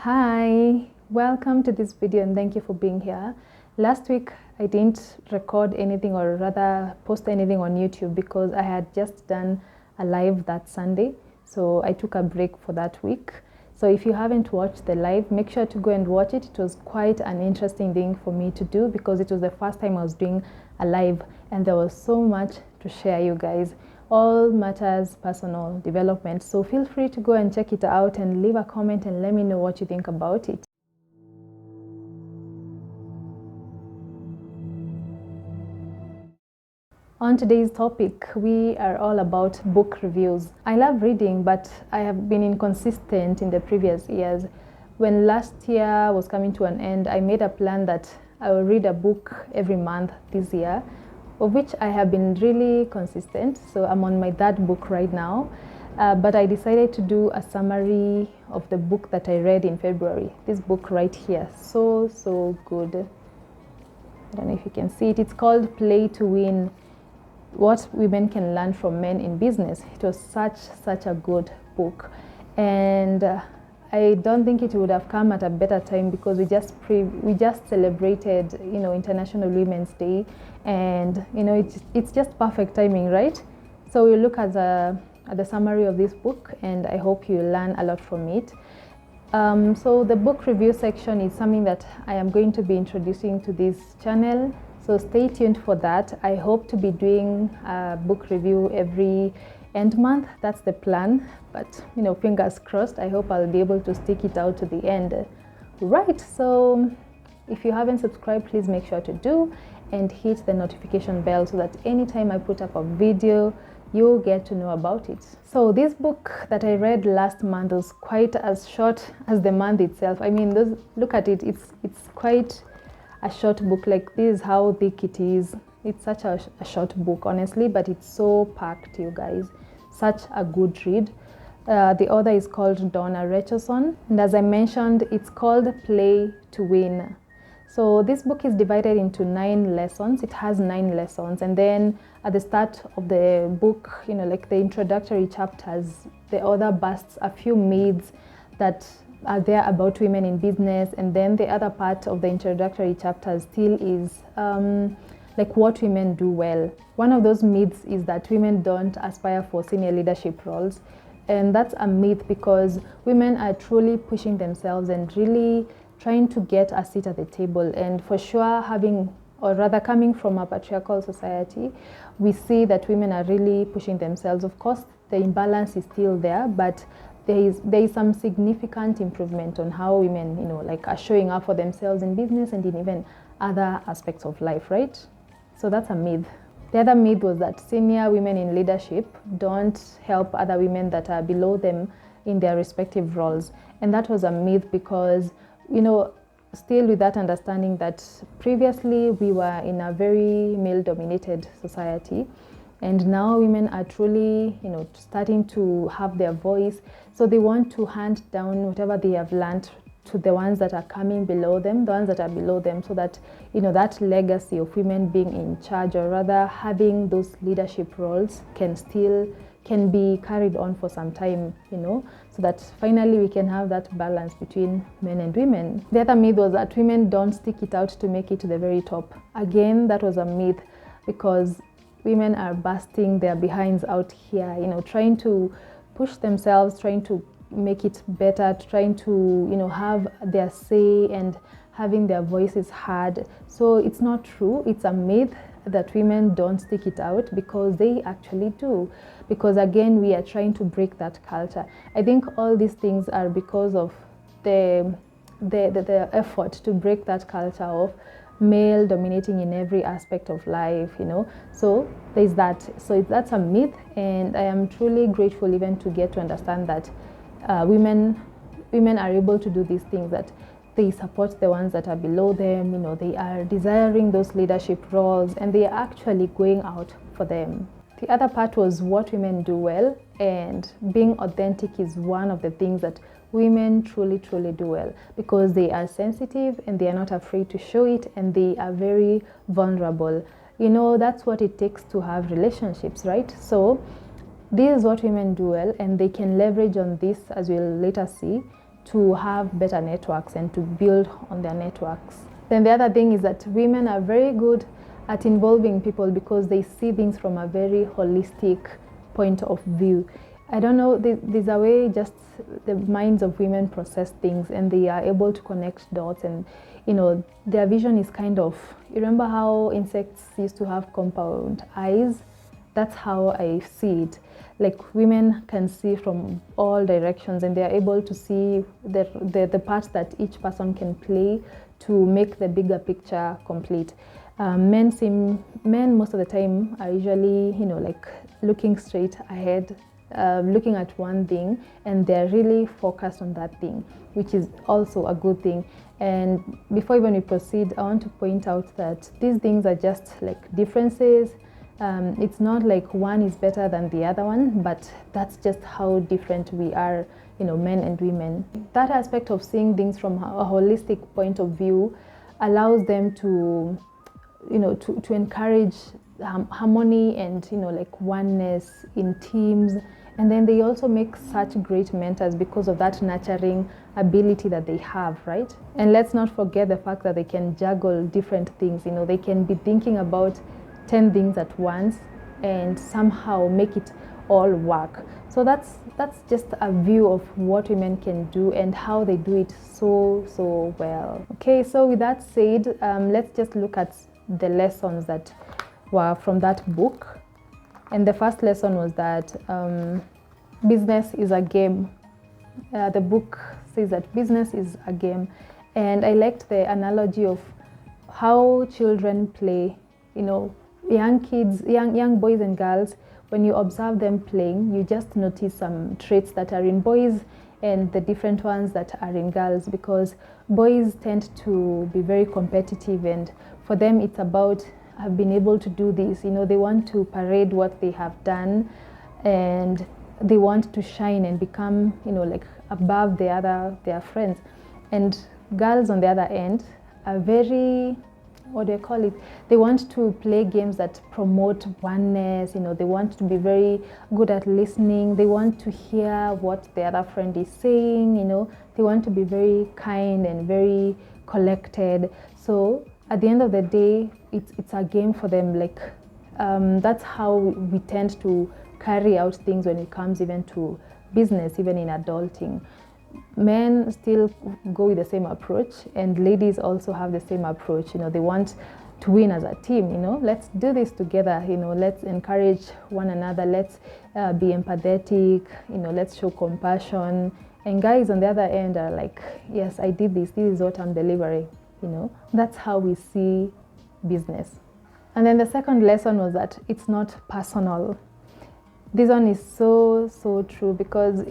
Hi, welcome to this video and thank you for being here. Last week I didn't record anything or rather post anything on YouTube because I had just done a live that Sunday. So I took a break for that week. So if you haven't watched the live, make sure to go and watch it. It was quite an interesting thing for me to do because it was the first time I was doing a live and there was so much to share, you guys. All matters personal development. So feel free to go and check it out and leave a comment and let me know what you think about it. On today's topic, we are all about book reviews. I love reading, but I have been inconsistent in the previous years. When last year was coming to an end, I made a plan that I will read a book every month this year, of which I have been really consistent. So I'm on my third book right now. But I decided to do a summary of the book that I read in February. This book right here, so good. I don't know if you can see it. It's called Play to Win: What Women Can Learn from Men in Business. It was such a good book, and I don't think it would have come at a better time because we just celebrated, International Women's Day, and it's just perfect timing, right? So we'll look at the summary of this book, and I hope you learn a lot from it. So the book review section is something that I am going to be introducing to this channel. So stay tuned for that. I hope to be doing a book review every end month. That's the plan. But fingers crossed. I hope I'll be able to stick it out to the end. Right. So if you haven't subscribed, please make sure to do and hit the notification bell so that anytime I put up a video, you'll get to know about it. So this book that I read last month was quite as short as the month itself. I mean, look at it. It's quite a short book. Like, this is how thick it is. It's such a short book, honestly, but it's so packed, you guys. Such a good read. The author is called Donna Richardson, and as I mentioned, it's called Play to Win. So this book is divided into 9 lessons. It has 9 lessons, and then at the start of the book, like the introductory chapters, the author busts a few myths that are there about women in business, and then the other part of the introductory chapters still is like what women do well. One of those myths is that women don't aspire for senior leadership roles, and that's a myth because women are truly pushing themselves and really trying to get a seat at the table. And for sure, coming from a patriarchal society, we see that women are really pushing themselves. Of course, the imbalance is still there, but there is some significant improvement on how women, are showing up for themselves in business and in even other aspects of life, right? So that's a myth. The other myth was that senior women in leadership don't help other women that are below them in their respective roles. And that was a myth because, still with that understanding that previously we were in a very male-dominated society, and now women are truly, starting to have their voice. So they want to hand down whatever they have learned to the ones that are coming below them, so that, that legacy of women being in charge, or rather having those leadership roles, can be carried on for some time, so that finally we can have that balance between men and women. The other myth was that women don't stick it out to make it to the very top. Again, that was a myth because women are busting their behinds out here, trying to push themselves, trying to make it better, trying to, have their say and having their voices heard. So it's not true. It's a myth that women don't stick it out, because they actually do. Because again, we are trying to break that culture. I think all these things are because of the effort to break that culture of male dominating in every aspect of life, So there's that. So that's a myth, and I am truly grateful even to get to understand that women are able to do these things, that they support the ones that are below them, they are desiring those leadership roles, and they are actually going out for them. The other part was what women do well, and being authentic is one of the things that women truly do well, because they are sensitive and they are not afraid to show it, and they are very vulnerable. That's what it takes to have relationships, right? So this is what women do well, and they can leverage on this, as we'll later see, to have better networks and to build on their networks. Then the other thing is that women are very good at involving people because they see things from a very holistic point of view. I don't know, there's a way just the minds of women process things, and they are able to connect dots, and their vision is kind of, you remember how insects used to have compound eyes? That's how I see it. Like, women can see from all directions, and they are able to see the part that each person can play to make the bigger picture complete. Men most of the time are usually, like looking straight ahead, looking at one thing, and they're really focused on that thing, which is also a good thing. And before even we proceed, I want to point out that these things are just like differences. It's not like one is better than the other one, but that's just how different we are, men and women. That aspect of seeing things from a holistic point of view allows them to encourage harmony and like oneness in teams. And then they also make such great mentors because of that nurturing ability that they have, right? And let's not forget the fact that they can juggle different things. They can be thinking about 10 things at once and somehow make it all work. So that's just a view of what women can do and how they do it so well. Okay, so with that said, let's just look at the lessons that were from that book. And the first lesson was that business is a game. The book says that business is a game. And I liked the analogy of how children play. Young kids, young boys and girls, when you observe them playing, you just notice some traits that are in boys and the different ones that are in girls, because boys tend to be very competitive, and for them it's about, I've been able to do this. They want to parade what they have done, and they want to shine and become, like above their friends. And girls on the other end are very, they want to play games that promote oneness. They want to be very good at listening. They want to hear what the other friend is saying. They want to be very kind and very collected. So at the end of the day, it's a game for them. Like, that's how we tend to carry out things when it comes even to business, even in adulting. Men still go with the same approach, and ladies also have the same approach. They want to win as a team. Let's do this together. Let's encourage one another. Let's be empathetic. Let's show compassion. And guys on the other end are like, yes, I did this. This is what I'm delivering. That's how we see business. And then the second lesson was that it's not personal. This one is so true, because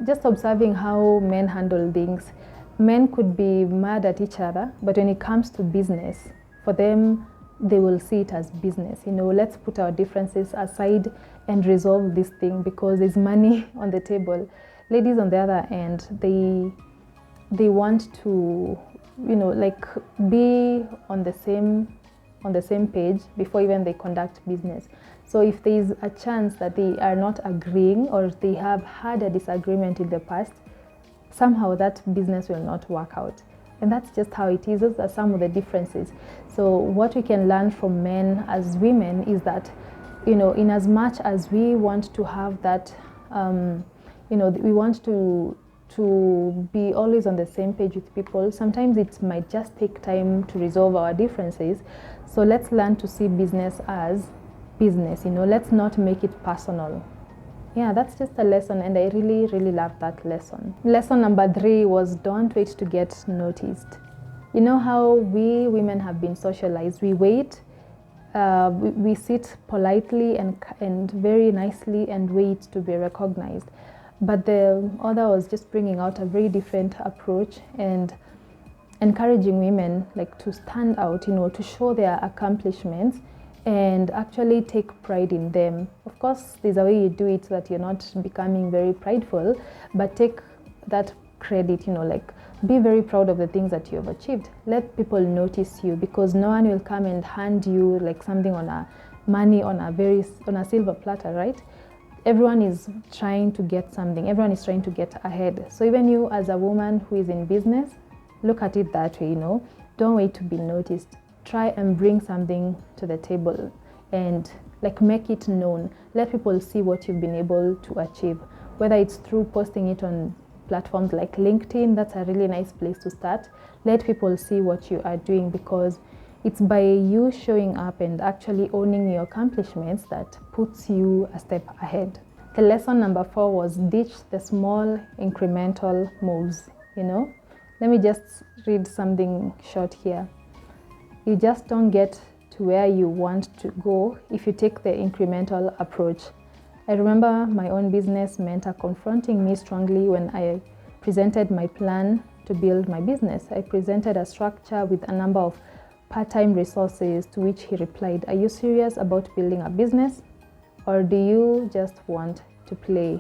just observing how men handle things, men could be mad at each other, but when it comes to business, for them, they will see it as business. Let's put our differences aside and resolve this thing because there's money on the table. Ladies on the other end, they want to like be on the same page before even they conduct business. So if there is a chance that they are not agreeing, or they have had a disagreement in the past, somehow that business will not work out. And that's just how it is. Those are some of the differences. So what we can learn from men as women is that, in as much as we want to have that, we want to be always on the same page with people, sometimes it might just take time to resolve our differences. So let's learn to see business as business. Let's not make it personal. Yeah, that's just a lesson, and I really love that lesson. Lesson number 3 was, don't wait to get noticed. How we women have been socialized. We wait, we sit politely and very nicely and wait to be recognized. But the author was just bringing out a very different approach and encouraging women like to stand out, to show their accomplishments and actually take pride in them. Of course, there's a way you do it so that you're not becoming very prideful, but take that credit, like be very proud of the things that you have achieved. Let people notice you, because no one will come and hand you like something on a money on a silver platter, right? everyone is trying to get something, everyone is trying to get ahead. So even you as a woman who is in business, look at it that way, don't wait to be noticed. Try and bring something to the table and like make it known. Let people see what you've been able to achieve, whether it's through posting it on platforms like LinkedIn. That's a really nice place to start. Let people see what you are doing, because it's by you showing up and actually owning your accomplishments that puts you a step ahead. The lesson number 4 was ditch the small incremental moves. Let me just read something short here. You just don't get to where you want to go if you take the incremental approach. I remember my own business mentor confronting me strongly when I presented my plan to build my business. I presented a structure with a number of part-time resources, to which he replied, "Are you serious about building a business, or do you just want to play?"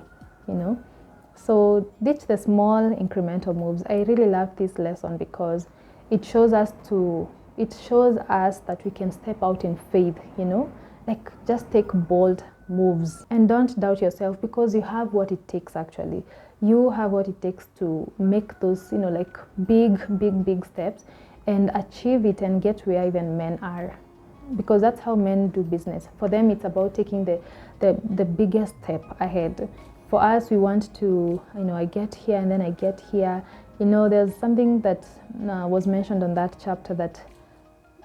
So ditch the small incremental moves. I really love this lesson because it shows us that we can step out in faith, like just take bold moves and don't doubt yourself, because you have what it takes. Actually, you have what it takes to make those like big steps and achieve it and get where even men are, because that's how men do business. For them, it's about taking the biggest step ahead. For us, we want to, I get here and then I get here. There's something that was mentioned on that chapter, that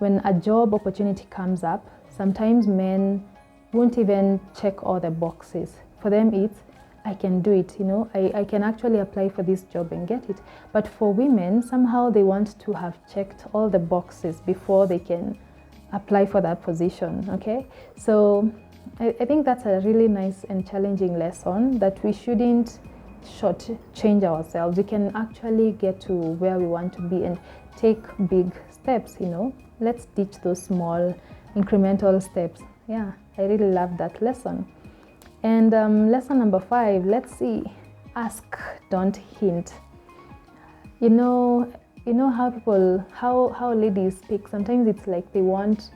when a job opportunity comes up, sometimes men won't even check all the boxes. For them, it's, I can do it, I can actually apply for this job and get it. But for women, somehow they want to have checked all the boxes before they can apply for that position, okay? So I think that's a really nice and challenging lesson, that we shouldn't shortchange ourselves. We can actually get to where we want to be and take big steps, Let's ditch those small incremental steps. Yeah, I really love that lesson. And lesson number 5, let's see, ask, don't hint. You know how ladies speak. Sometimes it's like they want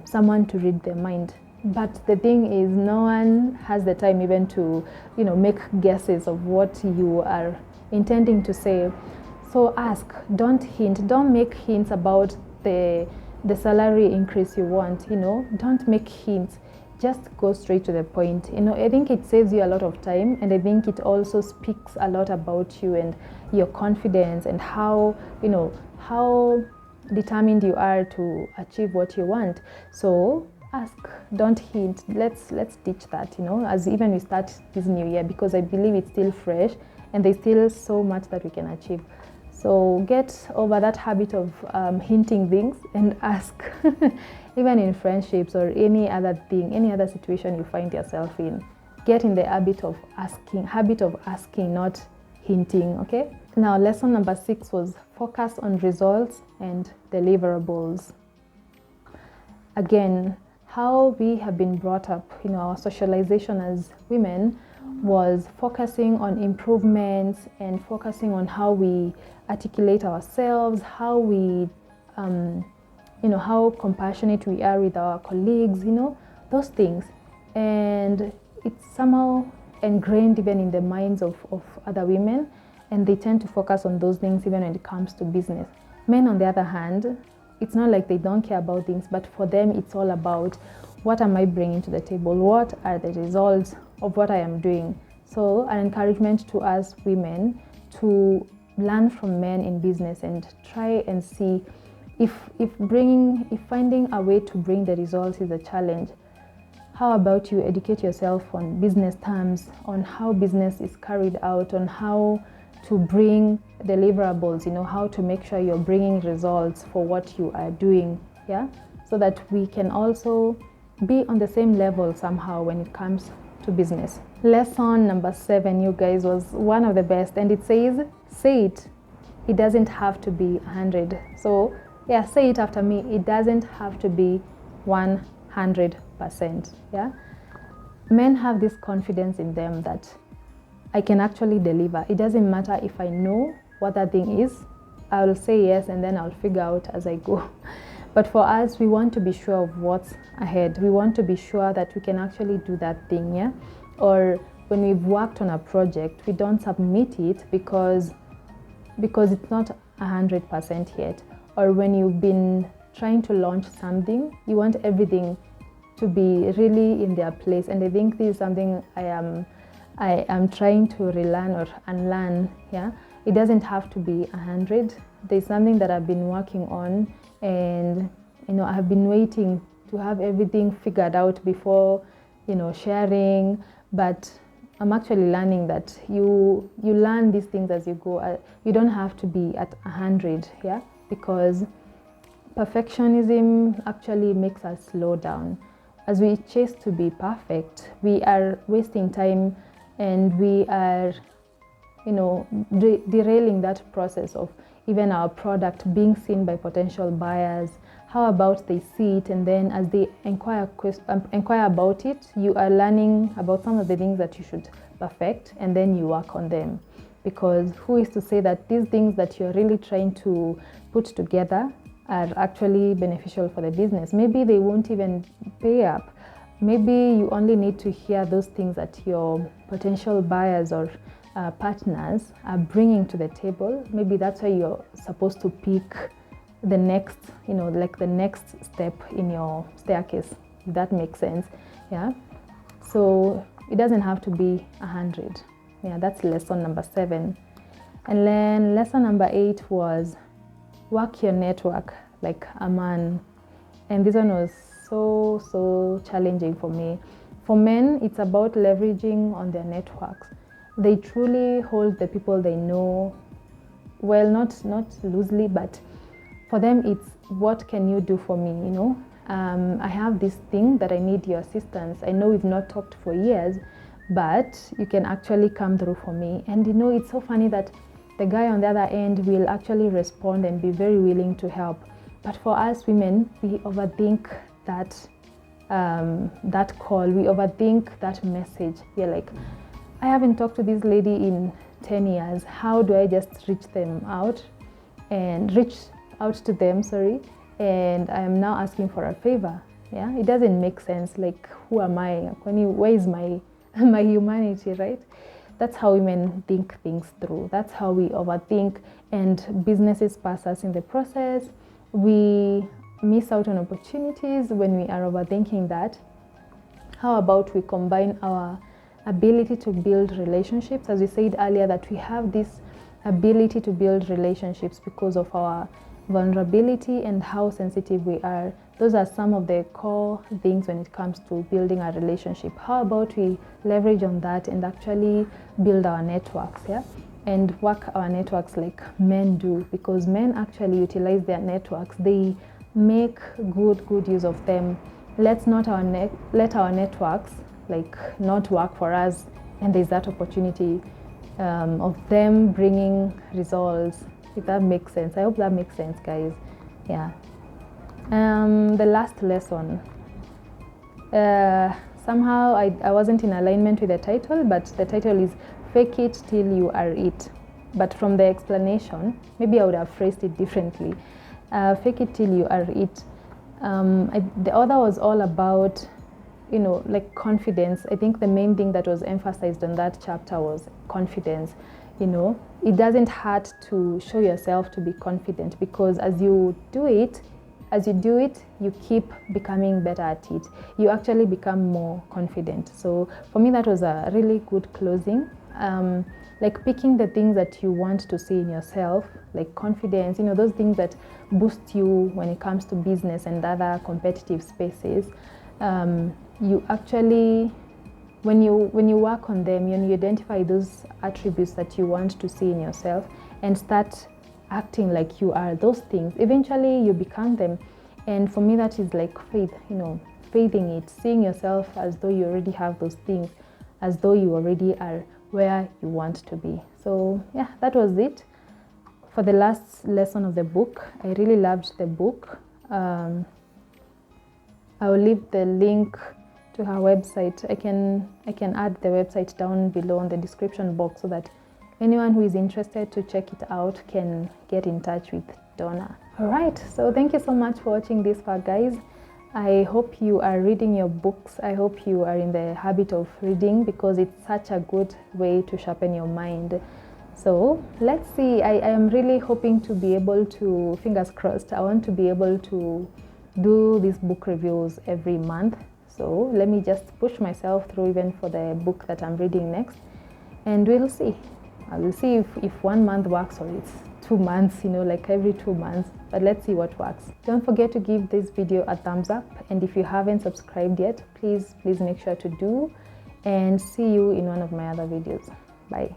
someone to read their mind. But the thing is, no one has the time even to, make guesses of what you are intending to say. So ask, don't hint. Don't make hints about the salary increase you want, Don't make hints. Just go straight to the point. I think it saves you a lot of time, and I think it also speaks a lot about you and your confidence and how determined you are to achieve what you want. So ask, don't hint. Let's ditch that, as even we start this new year, because I believe it's still fresh and there's still so much that we can achieve. So get over that habit of hinting things and ask. Even in friendships or any other thing, any other situation you find yourself in, get in the habit of asking, not hinting, okay? Now, lesson number 6 was focus on results and deliverables. Again, how we have been brought up, our socialization as women was focusing on improvements and focusing on how we articulate ourselves, how we how compassionate we are with our colleagues, those things. And it's somehow ingrained even in the minds of other women, and they tend to focus on those things even when it comes to business. Men, on the other hand, it's not like they don't care about things, but for them, it's all about, what am I bringing to the table? What are the results of what I am doing? So an encouragement to us women to learn from men in business and try and see if finding a way to bring the results is a challenge. How about you educate yourself on business terms, on how business is carried out, on how to bring deliverables, how to make sure you're bringing results for what you are doing, yeah? So that we can also be on the same level somehow when it comes to business. Lesson number 7, you guys, was one of the best, and it says, say it. It doesn't have to be 100. So yeah, say it after me. It doesn't have to be 100%. Yeah, men have this confidence in them that I can actually deliver. It doesn't matter if I know what that thing is. I will say yes, and then I'll figure out as I go. But for us, we want to be sure of what's ahead. We want to be sure that we can actually do that thing, yeah? or when we've worked on a project, we don't submit it because it's not 100% yet. Or when you've been trying to launch something, you want everything to be really in their place. And I think this is something I am trying to relearn or unlearn. Yeah, it doesn't have to be 100. There's something that I've been working on, and I have been waiting to have everything figured out before sharing. But I'm actually learning that you learn these things as you go. You don't have to be at 100, yeah, because perfectionism actually makes us slow down. As we chase to be perfect, we are wasting time, and we are derailing that process of even our product being seen by potential buyers. How about they see it, and then as they inquire about it, you are learning about some of the things that you should perfect, and then you work on them. Because who is to say that these things that you're really trying to put together are actually beneficial for the business? Maybe they won't even pay up. Maybe you only need to hear those things that your potential buyers or partners are bringing to the table. Maybe that's why you're supposed to pick the next, like the next step in your staircase, if that makes sense. Yeah. So it doesn't have to be 100. Yeah, that's lesson number 7. And then lesson number 8 was work your network like a man. And this one was so challenging for me. For men, it's about leveraging on their networks. They truly hold the people they know, well, not loosely, but for them it's what can you do for me, I have this thing that I need your assistance. I know we've not talked for years, but you can actually come through for me. And it's so funny that the guy on the other end will actually respond and be very willing to help. But for us women, we overthink that call, we overthink that message. We're like, I haven't talked to this lady in 10 years. How do I just reach out to them, and I am now asking for a favor? Yeah, it doesn't make sense. Like, who am I? Where is my humanity, right? That's how women think things through. That's how we overthink, and businesses pass us in the process. We miss out on opportunities when we are overthinking that. How about we combine our ability to build relationships? As we said earlier, that we have this ability to build relationships because of our vulnerability and how sensitive we are. Those are some of the core things when it comes to building a relationship. How about we leverage on that and actually build our networks, yeah? And work our networks like men do, because men actually utilize their networks. They make good use of them. Let's not let our networks like not work for us, and there's that opportunity of them bringing results, if that makes sense. I hope that makes sense, guys. Yeah. The last lesson, somehow I wasn't in alignment with the title, but the title is Fake It Till You Are It. But from the explanation, maybe I would have phrased it differently. Fake it till you are it. The author was all about like confidence. I think the main thing that was emphasized on that chapter was confidence. It doesn't hurt to show yourself to be confident, because as you do it, you keep becoming better at it. You actually become more confident. So for me, that was a really good closing. Like picking the things that you want to see in yourself, like confidence, those things that boost you when it comes to business and other competitive spaces. You actually, when you work on them, you identify those attributes that you want to see in yourself and start acting like you are those things. Eventually you become them. And for me, that is like faith, faithing it, seeing yourself as though you already have those things, as though you already are where you want to be. So yeah, that was it for the last lesson of the book. I really loved the book. I will leave the link to her website. I can add the website down below in the description box so that anyone who is interested to check it out can get in touch with Donna. All right, so thank you so much for watching this far, guys. I hope you are reading your books. I hope you are in the habit of reading because it's such a good way to sharpen your mind. So let's see. I am really hoping to be able to, fingers crossed, I want to be able to do these book reviews every month. So let me just push myself through even for the book that I'm reading next, and we'll see. I will see if 1 month works or it's 2 months, like every 2 months, but let's see what works. Don't forget to give this video a thumbs up, and if you haven't subscribed yet, please make sure to do, and see you in one of my other videos. Bye.